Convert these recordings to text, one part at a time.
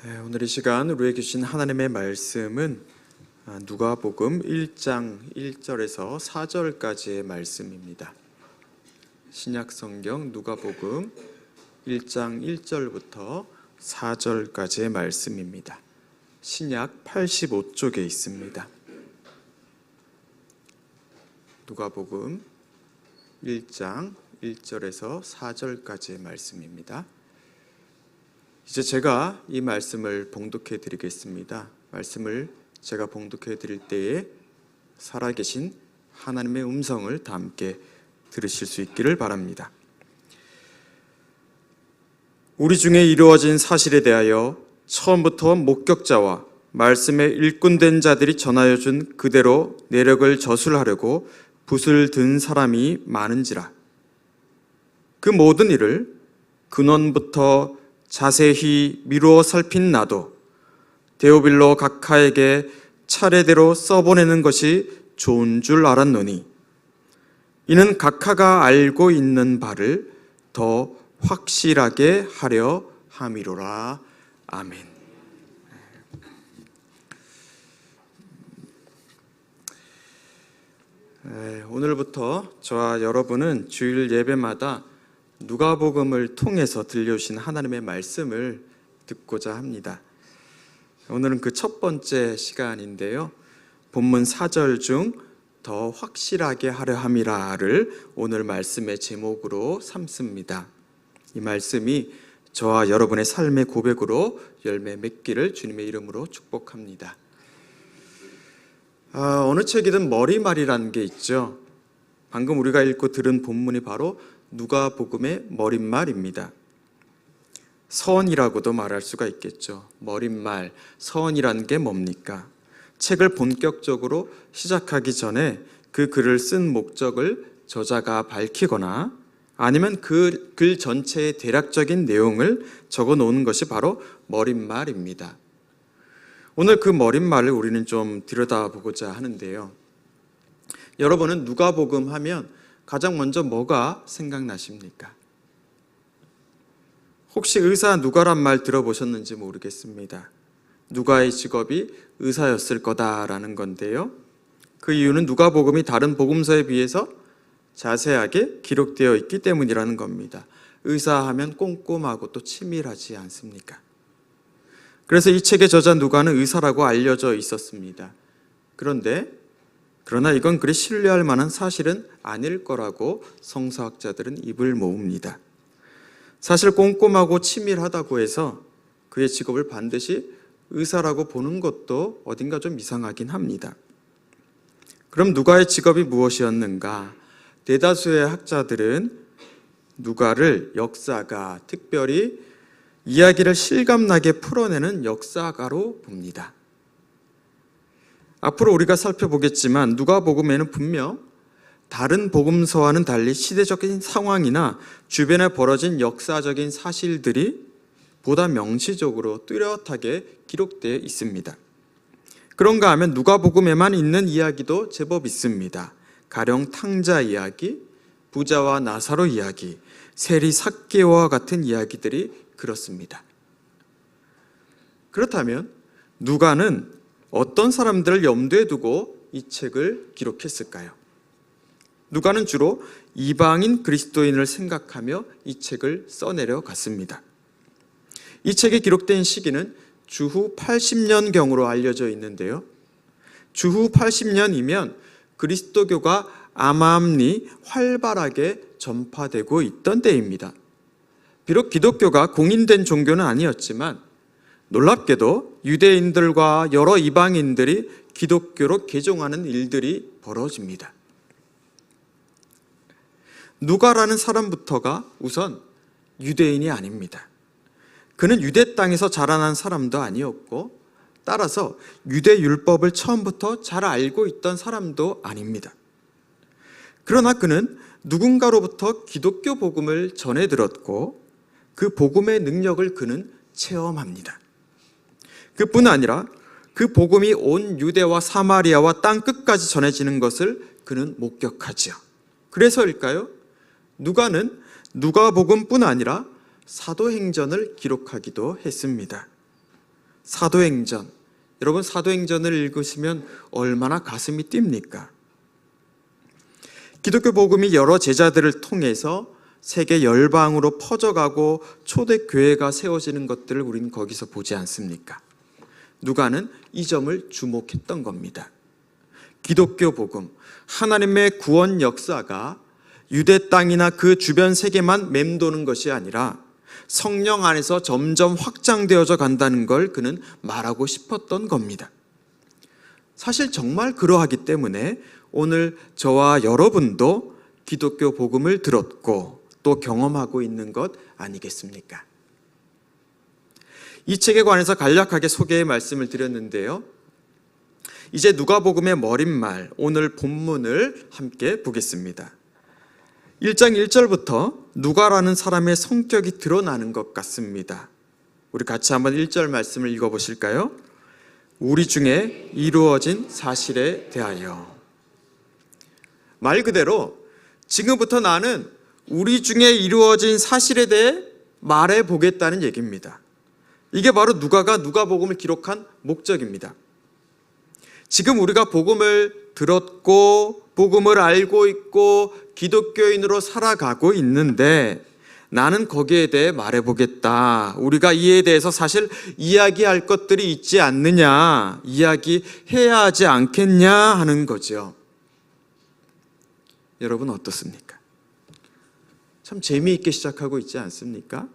오늘 이 시간 우리에게 주신 하나님의 말씀은 누가복음 1장 1절에서 4절까지의 말씀입니다. 신약성경 누가복음 1장 1절부터 4절까지의 말씀입니다. 신약 85쪽에 있습니다. 누가복음 1장 1절에서 4절까지의 말씀입니다. 이제 제가 이 말씀을 봉독해 드리겠습니다. 말씀을 제가 봉독해 드릴 때에 살아계신 하나님의 음성을 다 함께 들으실 수 있기를 바랍니다. 우리 중에 이루어진 사실에 대하여 처음부터 목격자와 말씀의 일꾼된 자들이 전하여 준 그대로 내력을 저술하려고 붓을 든 사람이 많은지라. 그 모든 일을 근원부터 자세히 미루어 살핀 나도 데오빌로 각하에게 차례대로 써보내는 것이 좋은 줄 알았노니 이는 각하가 알고 있는 바를 더 확실하게 하려 함이로라. 아멘. 오늘부터 저와 여러분은 주일 예배마다 누가복음을 통해서 들려주신 하나님의 말씀을 듣고자 합니다. 오늘은 그 첫 번째 시간인데요. 본문 4절 중 더 확실하게 하려 함이라를 오늘 말씀의 제목으로 삼습니다. 이 말씀이 저와 여러분의 삶의 고백으로 열매 맺기를 주님의 이름으로 축복합니다. 어느 책이든 머리말이라는 게 있죠. 방금 우리가 읽고 들은 본문이 바로 누가복음의 머릿말입니다. 서원이라고도 말할 수가 있겠죠. 머릿말, 서원이라는 게 뭡니까? 책을 본격적으로 시작하기 전에 그 글을 쓴 목적을 저자가 밝히거나 아니면 그 글 전체의 대략적인 내용을 적어 놓은 것이 바로 머릿말입니다. 오늘 그 머릿말을 우리는 좀 들여다보고자 하는데요. 여러분은 누가복음 하면 가장 먼저 뭐가 생각나십니까? 혹시 의사 누가란 말 들어보셨는지 모르겠습니다. 누가의 직업이 의사였을 거다라는 건데요. 그 이유는 누가복음이 다른 복음서에 비해서 자세하게 기록되어 있기 때문이라는 겁니다. 의사하면 꼼꼼하고 또 치밀하지 않습니까? 그래서 이 책의 저자 누가는 의사라고 알려져 있었습니다. 그러나 이건 그리 신뢰할 만한 사실은 아닐 거라고 성서학자들은 입을 모읍니다. 사실 꼼꼼하고 치밀하다고 해서 그의 직업을 반드시 의사라고 보는 것도 어딘가 좀 이상하긴 합니다. 그럼 누가의 직업이 무엇이었는가? 대다수의 학자들은 누가를 역사가, 특별히 이야기를 실감나게 풀어내는 역사가로 봅니다. 앞으로 우리가 살펴보겠지만 누가복음에는 분명 다른 복음서와는 달리 시대적인 상황이나 주변에 벌어진 역사적인 사실들이 보다 명시적으로 뚜렷하게 기록되어 있습니다. 그런가 하면 누가복음에만 있는 이야기도 제법 있습니다. 가령 탕자 이야기, 부자와 나사로 이야기, 세리 삭개오와 같은 이야기들이 그렇습니다. 그렇다면 누가는 어떤 사람들을 염두에 두고 이 책을 기록했을까요? 누가는 주로 이방인 그리스도인을 생각하며 이 책을 써내려 갔습니다. 이 책에 기록된 시기는 주후 80년경으로 알려져 있는데요. 주후 80년이면 그리스도교가 암암리 활발하게 전파되고 있던 때입니다. 비록 기독교가 공인된 종교는 아니었지만 놀랍게도 유대인들과 여러 이방인들이 기독교로 개종하는 일들이 벌어집니다. 누가라는 사람부터가 우선 유대인이 아닙니다. 그는 유대 땅에서 자라난 사람도 아니었고 따라서 유대 율법을 처음부터 잘 알고 있던 사람도 아닙니다. 그러나 그는 누군가로부터 기독교 복음을 전해 들었고 그 복음의 능력을 그는 체험합니다. 그뿐 아니라 그 복음이 온 유대와 사마리아와 땅 끝까지 전해지는 것을 그는 목격하지요. 그래서일까요? 누가는 누가복음뿐 아니라 사도행전을 기록하기도 했습니다. 사도행전. 여러분, 사도행전을 읽으시면 얼마나 가슴이 뜁니까? 기독교 복음이 여러 제자들을 통해서 세계 열방으로 퍼져가고 초대교회가 세워지는 것들을 우리는 거기서 보지 않습니까? 누가는 이 점을 주목했던 겁니다. 기독교 복음, 하나님의 구원 역사가 유대 땅이나 그 주변 세계만 맴도는 것이 아니라 성령 안에서 점점 확장되어져 간다는 걸 그는 말하고 싶었던 겁니다. 사실 정말 그러하기 때문에 오늘 저와 여러분도 기독교 복음을 들었고 또 경험하고 있는 것 아니겠습니까? 이 책에 관해서 간략하게 소개의 말씀을 드렸는데요. 이제 누가복음의 머릿말, 오늘 본문을 함께 보겠습니다. 1장 1절부터 누가라는 사람의 성격이 드러나는 것 같습니다. 우리 같이 한번 1절 말씀을 읽어보실까요? 우리 중에 이루어진 사실에 대하여. 말 그대로 지금부터 나는 우리 중에 이루어진 사실에 대해 말해보겠다는 얘기입니다. 이게 바로 누가가 누가복음을 기록한 목적입니다. 지금 우리가 복음을 들었고 복음을 알고 있고 기독교인으로 살아가고 있는데 나는 거기에 대해 말해보겠다. 우리가 이에 대해서 사실 이야기할 것들이 있지 않느냐, 이야기해야 하지 않겠냐 하는 거죠. 여러분 어떻습니까? 참 재미있게 시작하고 있지 않습니까?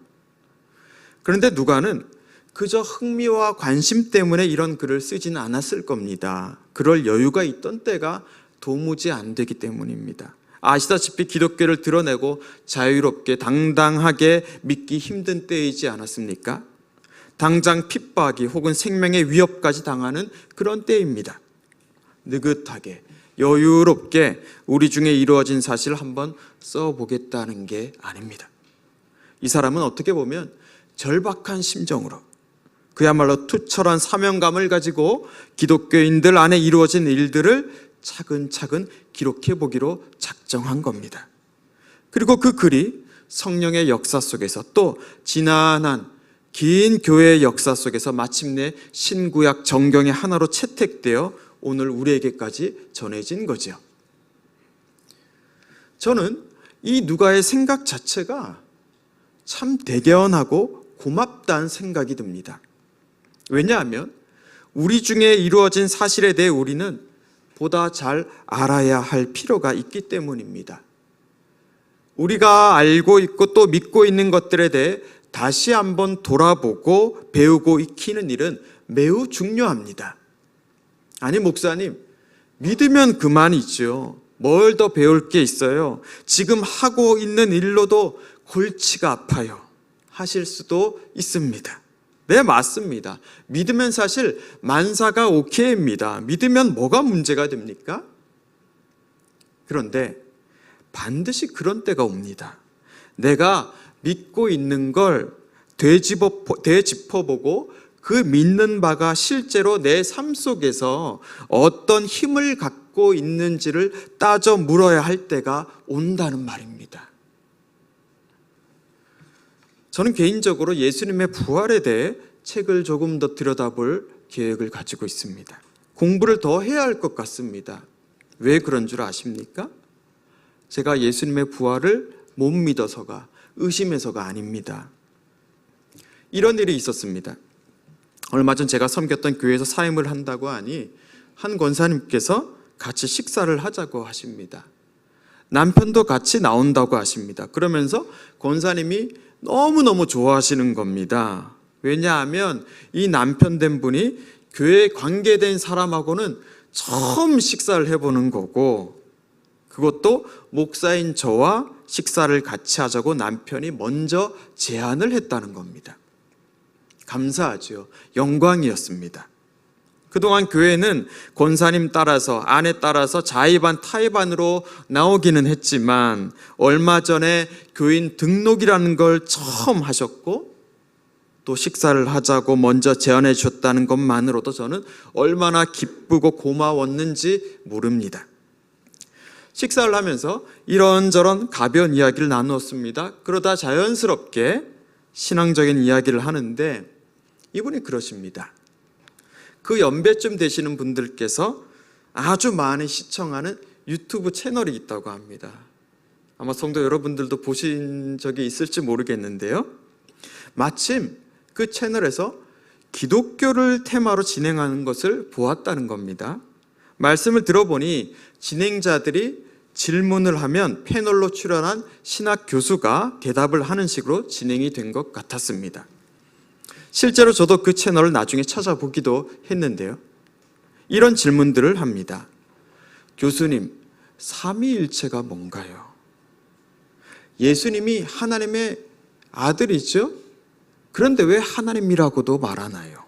그런데 누가는 그저 흥미와 관심 때문에 이런 글을 쓰지는 않았을 겁니다. 그럴 여유가 있던 때가 도무지 안 되기 때문입니다. 아시다시피 기독교를 드러내고 자유롭게 당당하게 믿기 힘든 때이지 않았습니까? 당장 핍박이 혹은 생명의 위협까지 당하는 그런 때입니다. 느긋하게 여유롭게 우리 중에 이루어진 사실을 한번 써보겠다는 게 아닙니다. 이 사람은 어떻게 보면 절박한 심정으로 그야말로 투철한 사명감을 가지고 기독교인들 안에 이루어진 일들을 차근차근 기록해 보기로 작정한 겁니다. 그리고 그 글이 성령의 역사 속에서 또 지난한 긴 교회의 역사 속에서 마침내 신구약 정경의 하나로 채택되어 오늘 우리에게까지 전해진 거죠. 저는 이 누가의 생각 자체가 참 대견하고 고맙다는 생각이 듭니다. 왜냐하면 우리 중에 이루어진 사실에 대해 우리는 보다 잘 알아야 할 필요가 있기 때문입니다. 우리가 알고 있고 또 믿고 있는 것들에 대해 다시 한번 돌아보고 배우고 익히는 일은 매우 중요합니다. 아니 목사님, 믿으면 그만이죠. 뭘 더 배울 게 있어요. 지금 하고 있는 일로도 골치가 아파요 하실 수도 있습니다. 네, 맞습니다. 믿으면 사실 만사가 오케이입니다. 믿으면 뭐가 문제가 됩니까? 그런데 반드시 그런 때가 옵니다. 내가 믿고 있는 걸 되짚어보고 그 믿는 바가 실제로 내 삶 속에서 어떤 힘을 갖고 있는지를 따져 물어야 할 때가 온다는 말입니다. 저는 개인적으로 예수님의 부활에 대해 책을 조금 더 들여다볼 계획을 가지고 있습니다. 공부를 더 해야 할 것 같습니다. 왜 그런 줄 아십니까? 제가 예수님의 부활을 못 믿어서가, 의심해서가 아닙니다. 이런 일이 있었습니다. 얼마 전 제가 섬겼던 교회에서 사임을 한다고 하니 한 권사님께서 같이 식사를 하자고 하십니다. 남편도 같이 나온다고 하십니다. 그러면서 권사님이 너무너무 좋아하시는 겁니다. 왜냐하면 이 남편 된 분이 교회에 관계된 사람하고는 처음 식사를 해보는 거고, 그것도 목사인 저와 식사를 같이 하자고 남편이 먼저 제안을 했다는 겁니다. 감사하죠. 영광이었습니다. 그동안 교회는 권사님 따라서, 아내 따라서 자의반 타의반으로 나오기는 했지만 얼마 전에 교인 등록이라는 걸 처음 하셨고 또 식사를 하자고 먼저 제안해 주셨다는 것만으로도 저는 얼마나 기쁘고 고마웠는지 모릅니다. 식사를 하면서 이런저런 가벼운 이야기를 나누었습니다. 그러다 자연스럽게 신앙적인 이야기를 하는데 이분이 그러십니다. 그 연배쯤 되시는 분들께서 아주 많이 시청하는 유튜브 채널이 있다고 합니다. 아마 성도 여러분들도 보신 적이 있을지 모르겠는데요. 마침 그 채널에서 기독교를 테마로 진행하는 것을 보았다는 겁니다. 말씀을 들어보니 진행자들이 질문을 하면 패널로 출연한 신학 교수가 대답을 하는 식으로 진행이 된 것 같았습니다. 실제로 저도 그 채널을 나중에 찾아보기도 했는데요. 이런 질문들을 합니다. 교수님, 삼위일체가 뭔가요? 예수님이 하나님의 아들이죠? 그런데 왜 하나님이라고도 말하나요?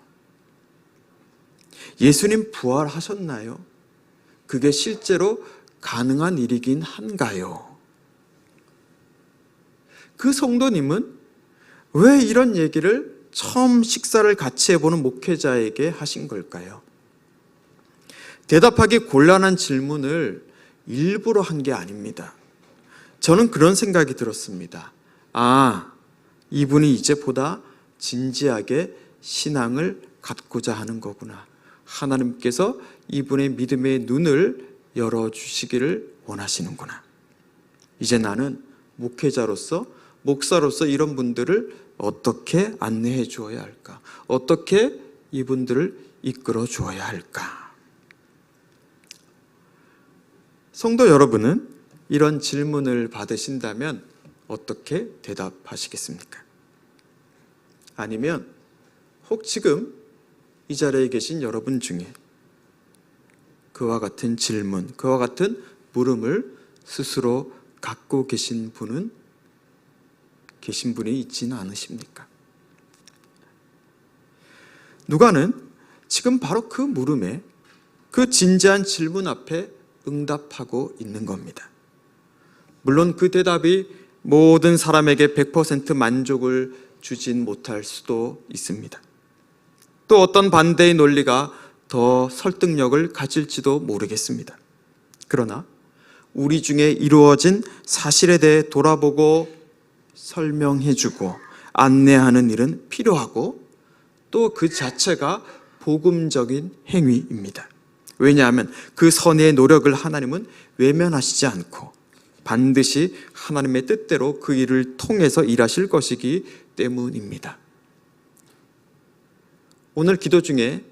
예수님 부활하셨나요? 그게 실제로 가능한 일이긴 한가요? 그 성도님은 왜 이런 얘기를 처음 식사를 같이 해보는 목회자에게 하신 걸까요? 대답하기 곤란한 질문을 일부러 한 게 아닙니다. 저는 그런 생각이 들었습니다. 이분이 이제 보다 진지하게 신앙을 갖고자 하는 거구나. 하나님께서 이분의 믿음의 눈을 열어주시기를 원하시는구나. 이제 나는 목회자로서, 목사로서 이런 분들을 어떻게 안내해 주어야 할까? 어떻게 이분들을 이끌어 주어야 할까? 성도 여러분은 이런 질문을 받으신다면 어떻게 대답하시겠습니까? 아니면 혹 지금 이 자리에 계신 여러분 중에 그와 같은 질문, 그와 같은 물음을 스스로 갖고 계신 분이 있지는 않으십니까? 누가는 지금 바로 그 물음에, 그 진지한 질문 앞에 응답하고 있는 겁니다. 물론 그 대답이 모든 사람에게 100% 만족을 주진 못할 수도 있습니다. 또 어떤 반대의 논리가 더 설득력을 가질지도 모르겠습니다. 그러나 우리 중에 이루어진 사실에 대해 돌아보고 설명해주고 안내하는 일은 필요하고 또 그 자체가 복음적인 행위입니다. 왜냐하면 그 선의 노력을 하나님은 외면하시지 않고 반드시 하나님의 뜻대로 그 일을 통해서 일하실 것이기 때문입니다. 오늘 기도 중에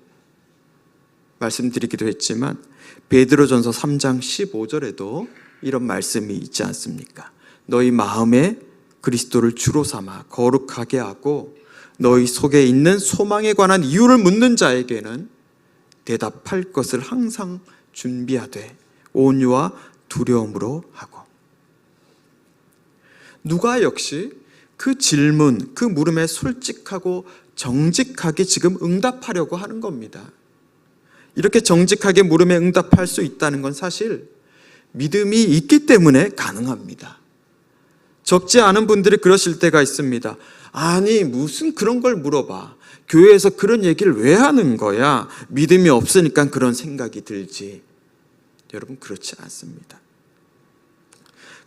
말씀드리기도 했지만 베드로전서 3장 15절에도 이런 말씀이 있지 않습니까? 너희 마음에 그리스도를 주로 삼아 거룩하게 하고 너희 속에 있는 소망에 관한 이유를 묻는 자에게는 대답할 것을 항상 준비하되 온유와 두려움으로 하고. 누가 역시 그 질문, 그 물음에 솔직하고 정직하게 지금 응답하려고 하는 겁니다. 이렇게 정직하게 물음에 응답할 수 있다는 건 사실 믿음이 있기 때문에 가능합니다. 적지 않은 분들이 그러실 때가 있습니다. 아니, 무슨 그런 걸 물어봐. 교회에서 그런 얘기를 왜 하는 거야? 믿음이 없으니까 그런 생각이 들지. 여러분, 그렇지 않습니다.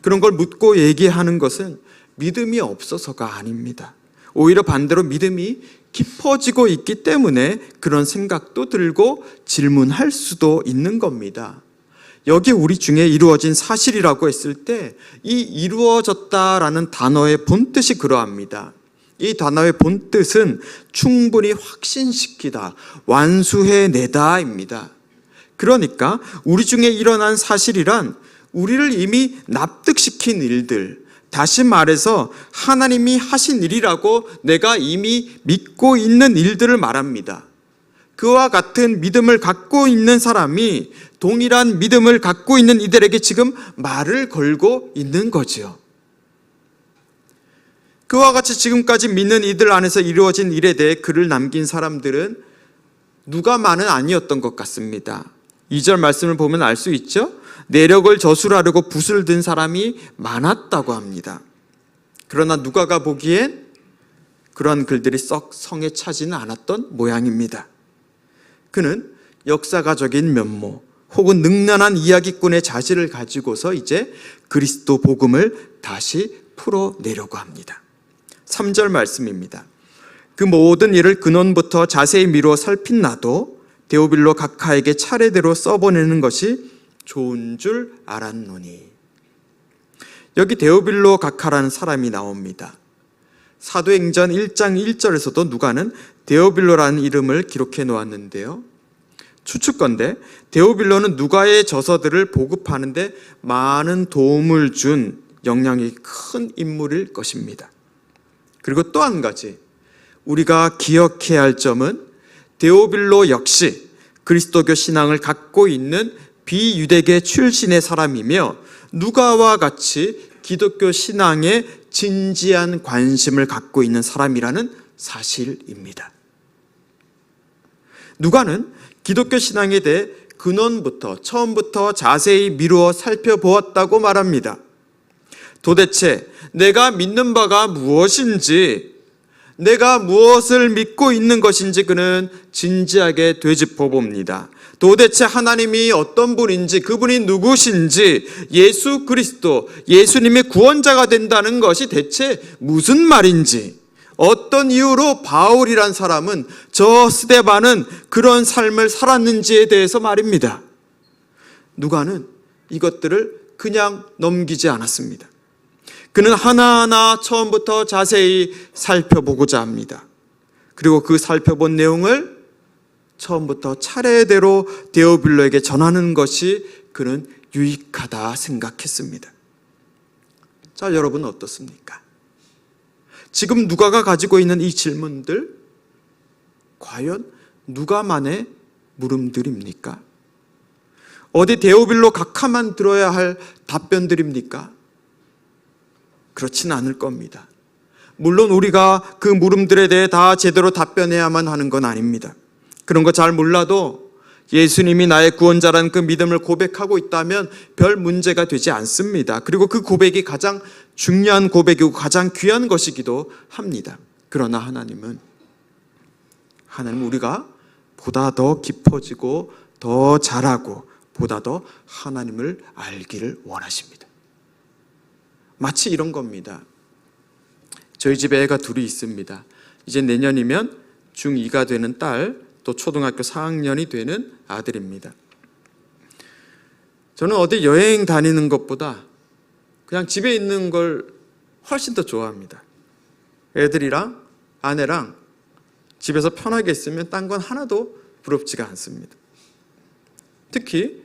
그런 걸 묻고 얘기하는 것은 믿음이 없어서가 아닙니다. 오히려 반대로 믿음이 깊어지고 있기 때문에 그런 생각도 들고 질문할 수도 있는 겁니다. 여기 우리 중에 이루어진 사실이라고 했을 때 이 이루어졌다라는 단어의 본뜻이 그러합니다. 이 단어의 본뜻은 충분히 확신시키다, 완수해내다입니다. 그러니까 우리 중에 일어난 사실이란 우리를 이미 납득시킨 일들, 다시 말해서 하나님이 하신 일이라고 내가 이미 믿고 있는 일들을 말합니다. 그와 같은 믿음을 갖고 있는 사람이 동일한 믿음을 갖고 있는 이들에게 지금 말을 걸고 있는 거죠. 그와 같이 지금까지 믿는 이들 안에서 이루어진 일에 대해 글을 남긴 사람들은 누가만은 아니었던 것 같습니다. 2절 말씀을 보면 알 수 있죠? 내력을 저술하려고 붓을 든 사람이 많았다고 합니다. 그러나 누가가 보기엔 그러한 글들이 썩 성에 차지는 않았던 모양입니다. 그는 역사가적인 면모 혹은 능란한 이야기꾼의 자질을 가지고서 이제 그리스도 복음을 다시 풀어내려고 합니다. 3절 말씀입니다. 그 모든 일을 근원부터 자세히 미루어 살핀 나도 데오빌로 각하에게 차례대로 써보내는 것이 좋은 줄 알았노니. 여기 데오빌로 각하라는 사람이 나옵니다. 사도행전 1장 1절에서도 누가는 데오빌로라는 이름을 기록해 놓았는데요. 추측건대 데오빌로는 누가의 저서들을 보급하는데 많은 도움을 준 영향이 큰 인물일 것입니다. 그리고 또 한 가지 우리가 기억해야 할 점은 데오빌로 역시 그리스도교 신앙을 갖고 있는 비유대계 출신의 사람이며 누가와 같이 기독교 신앙에 진지한 관심을 갖고 있는 사람이라는 사실입니다. 누가는 기독교 신앙에 대해 근원부터 처음부터 자세히 미루어 살펴보았다고 말합니다. 도대체 내가 믿는 바가 무엇인지, 내가 무엇을 믿고 있는 것인지 그는 진지하게 되짚어 봅니다. 도대체 하나님이 어떤 분인지, 그분이 누구신지, 예수 그리스도, 예수님의 구원자가 된다는 것이 대체 무슨 말인지, 어떤 이유로 바울이란 사람은, 저 스데반은 그런 삶을 살았는지에 대해서 말입니다. 누가는 이것들을 그냥 넘기지 않았습니다. 그는 하나하나 처음부터 자세히 살펴보고자 합니다. 그리고 그 살펴본 내용을 처음부터 차례대로 데오빌로에게 전하는 것이 그는 유익하다 생각했습니다. 자, 여러분은 어떻습니까? 지금 누가가 가지고 있는 이 질문들, 과연 누가만의 물음들입니까? 어디 데오빌로 각하만 들어야 할 답변들입니까? 그렇진 않을 겁니다. 물론 우리가 그 물음들에 대해 다 제대로 답변해야만 하는 건 아닙니다. 그런 거 잘 몰라도 예수님이 나의 구원자라는 그 믿음을 고백하고 있다면 별 문제가 되지 않습니다. 그리고 그 고백이 가장 중요한 고백이고 가장 귀한 것이기도 합니다. 그러나 하나님은 우리가 보다 더 깊어지고 더 잘하고 보다 더 하나님을 알기를 원하십니다. 마치 이런 겁니다. 저희 집에 애가 둘이 있습니다. 이제 내년이면 중2가 되는 딸, 또 초등학교 4학년이 되는 아들입니다. 저는 어디 여행 다니는 것보다 그냥 집에 있는 걸 훨씬 더 좋아합니다. 애들이랑 아내랑 집에서 편하게 있으면 딴 건 하나도 부럽지가 않습니다. 특히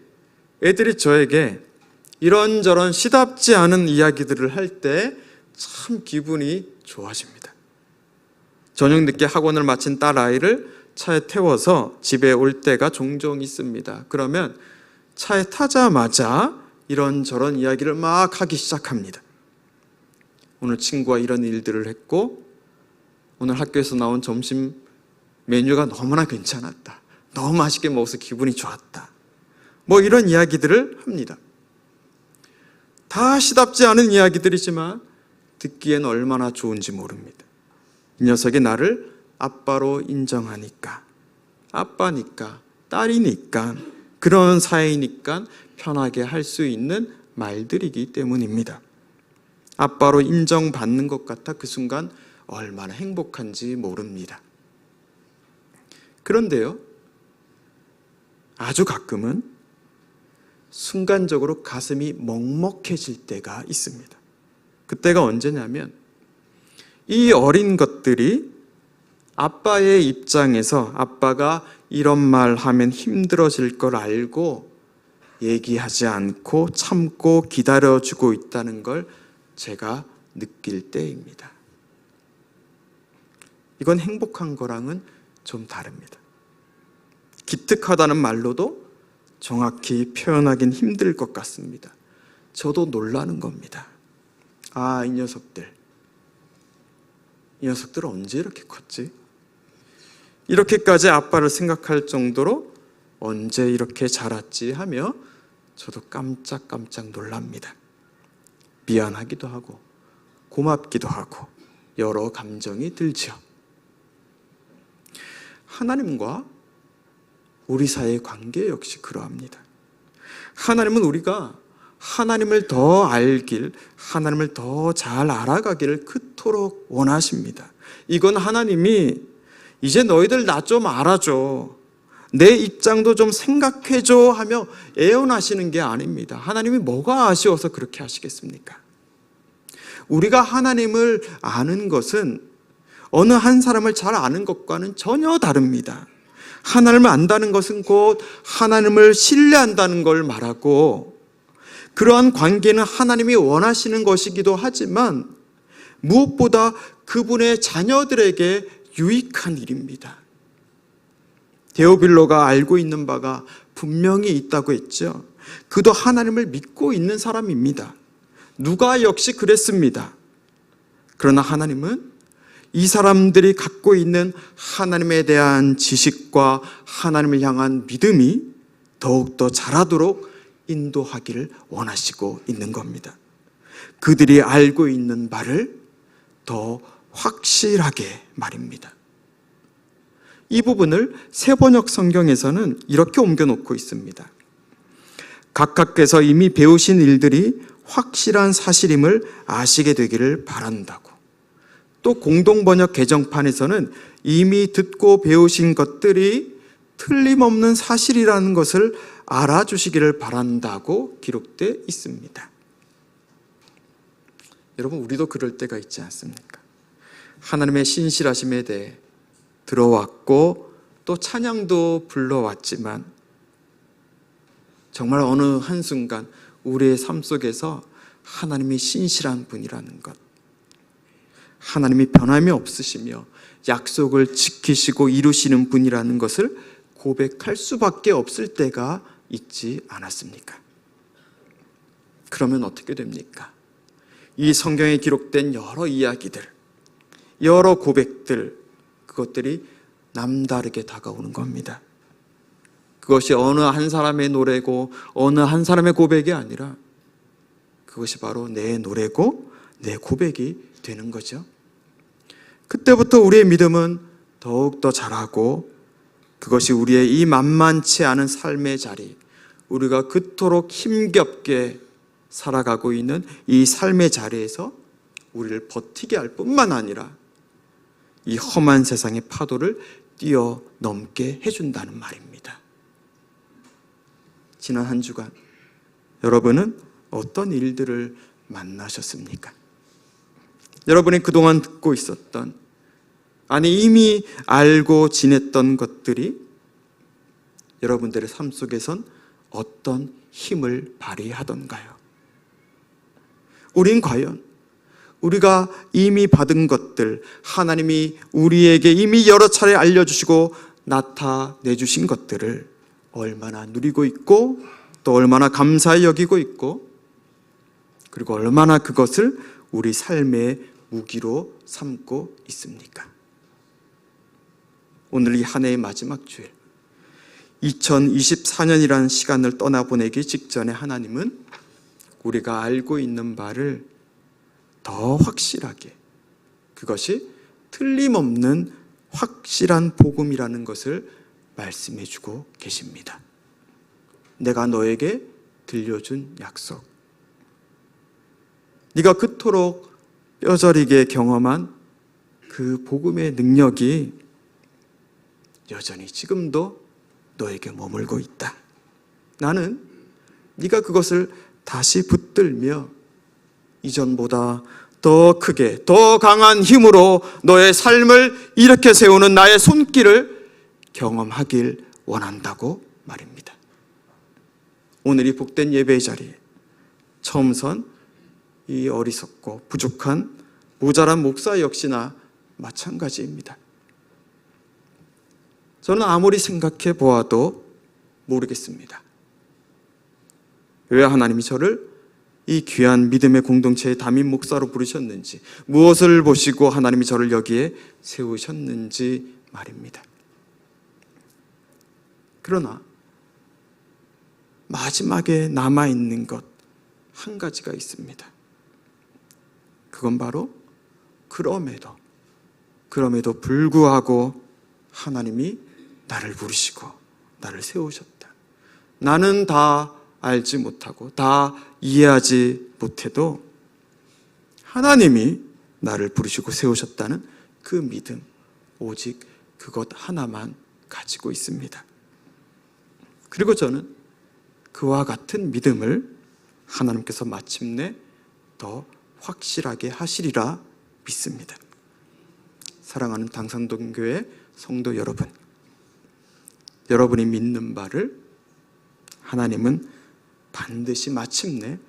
애들이 저에게 이런저런 시답지 않은 이야기들을 할 때 참 기분이 좋아집니다. 저녁 늦게 학원을 마친 딸 아이를 차에 태워서 집에 올 때가 종종 있습니다. 그러면 차에 타자마자 이런저런 이야기를 막 하기 시작합니다. 오늘 친구와 이런 일들을 했고, 오늘 학교에서 나온 점심 메뉴가 너무나 괜찮았다, 너무 맛있게 먹어서 기분이 좋았다, 뭐 이런 이야기들을 합니다. 다 시답지 않은 이야기들이지만 듣기엔 얼마나 좋은지 모릅니다. 이 녀석이 나를 아빠로 인정하니까, 아빠니까, 딸이니까, 그런 사이니까 편하게 할 수 있는 말들이기 때문입니다. 아빠로 인정받는 것 같아 그 순간 얼마나 행복한지 모릅니다. 그런데요, 아주 가끔은 순간적으로 가슴이 먹먹해질 때가 있습니다. 그때가 언제냐면 이 어린 것들이 아빠의 입장에서 아빠가 이런 말 하면 힘들어질 걸 알고 얘기하지 않고 참고 기다려주고 있다는 걸 제가 느낄 때입니다. 이건 행복한 거랑은 좀 다릅니다. 기특하다는 말로도 정확히 표현하긴 힘들 것 같습니다. 저도 놀라는 겁니다. 아, 이 녀석들 언제 이렇게 컸지? 이렇게까지 아빠를 생각할 정도로 언제 이렇게 자랐지 하며 저도 깜짝깜짝 놀랍니다. 미안하기도 하고 고맙기도 하고 여러 감정이 들지요. 하나님과 우리 사이의 관계 역시 그러합니다. 하나님은 우리가 하나님을 더 알길, 하나님을 더 잘 알아가기를 그토록 원하십니다. 이건 하나님이 이제 너희들 나 좀 알아줘, 내 입장도 좀 생각해줘 하며 애원하시는 게 아닙니다. 하나님이 뭐가 아쉬워서 그렇게 하시겠습니까? 우리가 하나님을 아는 것은 어느 한 사람을 잘 아는 것과는 전혀 다릅니다. 하나님을 안다는 것은 곧 하나님을 신뢰한다는 걸 말하고, 그러한 관계는 하나님이 원하시는 것이기도 하지만 무엇보다 그분의 자녀들에게 유익한 일입니다. 데오빌로가 알고 있는 바가 분명히 있다고 했죠. 그도 하나님을 믿고 있는 사람입니다. 누가 역시 그랬습니다. 그러나 하나님은 이 사람들이 갖고 있는 하나님에 대한 지식과 하나님을 향한 믿음이 더욱더 자라도록 인도하기를 원하시고 있는 겁니다. 그들이 알고 있는 바를 더 확실하게 말입니다. 이 부분을 새번역 성경에서는 이렇게 옮겨놓고 있습니다. 각각께서 이미 배우신 일들이 확실한 사실임을 아시게 되기를 바란다고. 또 공동번역 개정판에서는 이미 듣고 배우신 것들이 틀림없는 사실이라는 것을 알아주시기를 바란다고 기록되어 있습니다. 여러분, 우리도 그럴 때가 있지 않습니까? 하나님의 신실하심에 대해 들어왔고 또 찬양도 불러왔지만 정말 어느 한순간 우리의 삶 속에서 하나님이 신실한 분이라는 것, 하나님이 변함이 없으시며 약속을 지키시고 이루시는 분이라는 것을 고백할 수밖에 없을 때가 있지 않았습니까? 그러면 어떻게 됩니까? 이 성경에 기록된 여러 이야기들, 여러 고백들, 그것들이 남다르게 다가오는 겁니다. 그것이 어느 한 사람의 노래고 어느 한 사람의 고백이 아니라 그것이 바로 내 노래고 내 고백이 되는 거죠. 그때부터 우리의 믿음은 더욱더 자라고, 그것이 우리의 이 만만치 않은 삶의 자리, 우리가 그토록 힘겹게 살아가고 있는 이 삶의 자리에서 우리를 버티게 할 뿐만 아니라 이 험한 세상의 파도를 뛰어넘게 해준다는 말입니다. 지난 한 주간 여러분은 어떤 일들을 만나셨습니까? 여러분이 그동안 듣고 있었던, 아니 이미 알고 지냈던 것들이 여러분들의 삶 속에선 어떤 힘을 발휘하던가요? 우린 과연 우리가 이미 받은 것들, 하나님이 우리에게 이미 여러 차례 알려주시고 나타내 주신 것들을 얼마나 누리고 있고 또 얼마나 감사히 여기고 있고, 그리고 얼마나 그것을 우리 삶의 무기로 삼고 있습니까? 오늘 이 한 해의 마지막 주일, 2024년이라는 시간을 떠나보내기 직전에 하나님은 우리가 알고 있는 바를 더 확실하게, 그것이 틀림없는 확실한 복음이라는 것을 말씀해 주고 계십니다. 내가 너에게 들려준 약속, 네가 그토록 뼈저리게 경험한 그 복음의 능력이 여전히 지금도 너에게 머물고 있다. 나는 네가 그것을 다시 붙들며 이전보다 더 크게, 더 강한 힘으로 너의 삶을 일으켜 세우는 나의 손길을 경험하길 원한다고 말입니다. 오늘 이 복된 예배의 자리에 처음 선 이 어리석고 부족한 모자란 목사 역시나 마찬가지입니다. 저는 아무리 생각해 보아도 모르겠습니다. 왜 하나님이 저를 이 귀한 믿음의 공동체의 담임 목사로 부르셨는지, 무엇을 보시고 하나님이 저를 여기에 세우셨는지 말입니다. 그러나 마지막에 남아있는 것 한 가지가 있습니다. 그건 바로 그럼에도 불구하고 하나님이 나를 부르시고 나를 세우셨다. 나는 다 알지 못하고 다 이해하지 못해도 하나님이 나를 부르시고 세우셨다는 그 믿음, 오직 그것 하나만 가지고 있습니다. 그리고 저는 그와 같은 믿음을 하나님께서 마침내 더 확실하게 하시리라 믿습니다. 사랑하는 당산동교회 성도 여러분, 여러분이 믿는 바를 하나님은 반드시 마침내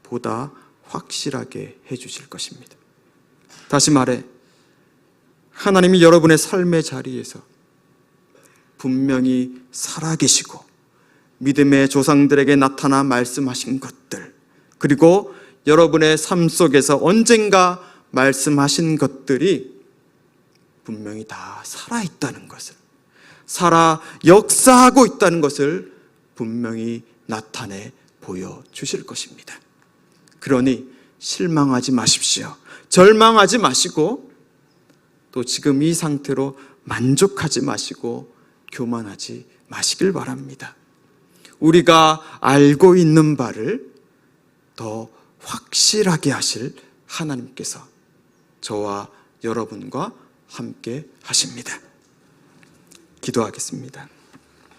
보다 확실하게 해주실 것입니다. 다시 말해, 하나님이 여러분의 삶의 자리에서 분명히 살아계시고 믿음의 조상들에게 나타나 말씀하신 것들, 그리고 여러분의 삶 속에서 언젠가 말씀하신 것들이 분명히 다 살아있다는 것을, 살아 역사하고 있다는 것을 분명히 나타내 보여주실 것입니다. 그러니 실망하지 마십시오. 절망하지 마시고 또 지금 이 상태로 만족하지 마시고 교만하지 마시길 바랍니다. 우리가 알고 있는 바를 더 확실하게 하실 하나님께서 저와 여러분과 함께 하십니다. 기도하겠습니다.